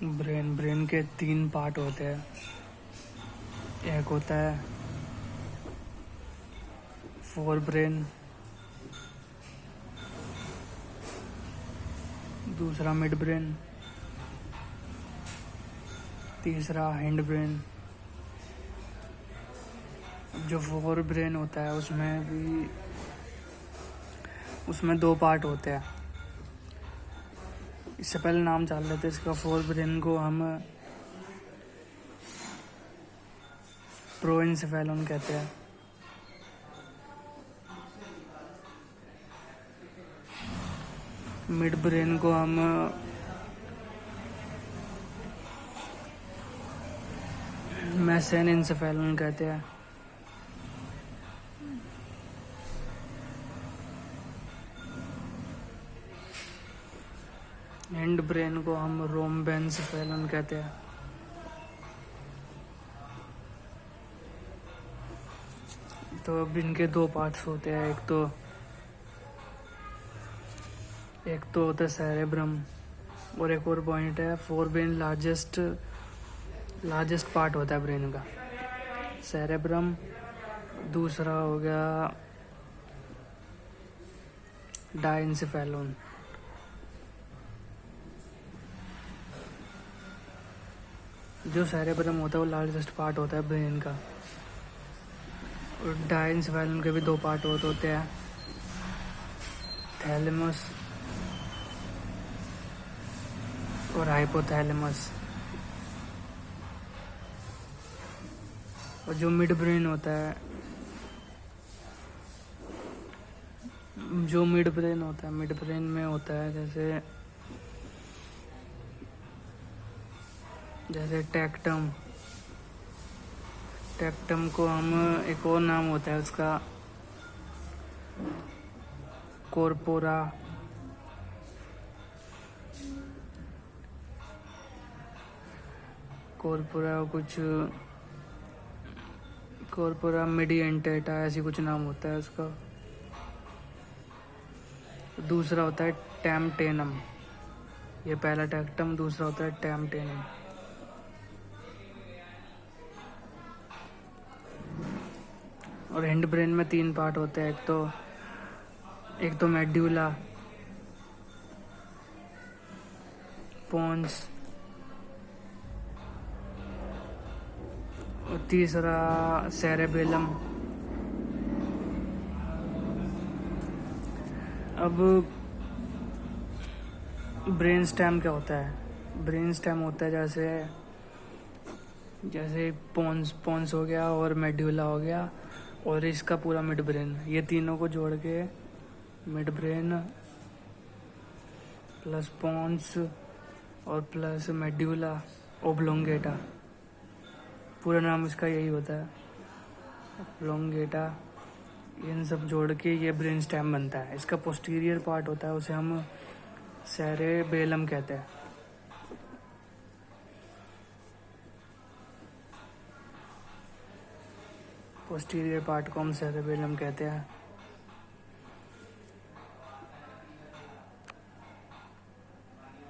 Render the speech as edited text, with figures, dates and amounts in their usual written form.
Brain के 3 part होते हैं। एक होता है फोर ब्रेन, दूसरा मिड ब्रेन, तीसरा हैंड ब्रेन। जो फोर ब्रेन होता है उसमें 2 पार्ट होते हैं। इससे पहले नाम जान लेते हैं इसका। फोर ब्रेन को हम प्रोएंसेफेलॉन कहते हैं। मिड ब्रेन को हम मेसेनएन्सेफेलॉन कहते हैं। हैंड ब्रेन को हम रोम्बेन्सेफेलॉन कहते हैं। तो अब इनके 2 पार्ट्स होते हैं। एक तो होता है सेरेब्रम, और एक और पॉइंट है फोर ब्रेन लार्जेस्ट पार्ट होता है ब्रेन का, सेरेब्रम। दूसरा हो गया डाइन्सेफेलॉन। जो सेरेब्रम होता है वो लार्जेस्ट पार्ट होता है ब्रेन का, और डाइन्सेफेलॉन के भी 2 पार्ट होते हैं, थैलेमस और हाइपोथैलेमस। और जो मिड ब्रेन होता है मिड ब्रेन में होता है जैसे टेक्टम को हम, एक और नाम होता है उसका, कॉर्पोरा। कॉर्पोरा मीडिएंटेटा, ऐसी कुछ नाम होता है उसका। दूसरा होता है टैमटेनम। ये पहला टेक्टम, दूसरा होता है टैमटेनम। और हैंड ब्रेन में 3 पार्ट होते हैं। एक तो मेड्यूला, पोन्स, और तीसरा सेरेबेलम। अब ब्रेन स्टेम क्या होता है? ब्रेन स्टेम होता है जैसे पोन्स हो गया और मेड्यूला हो गया और इसका पूरा मिड ब्रेन। ये तीनों को जोड़ के मिड ब्रेन प्लस पोन्स और प्लस मेड्यूला ओब्लोंगेटा, पूरा नाम इसका यही होता है, ओब्लोंगेटा। इन सब जोड़ के ये ब्रेन स्टेम बनता है। इसका पोस्टीरियर पार्ट होता है, उसे हम सेरेबेलम कहते हैं। पोस्टीरियर पार्ट को हम सेरेबेलम कहते हैं।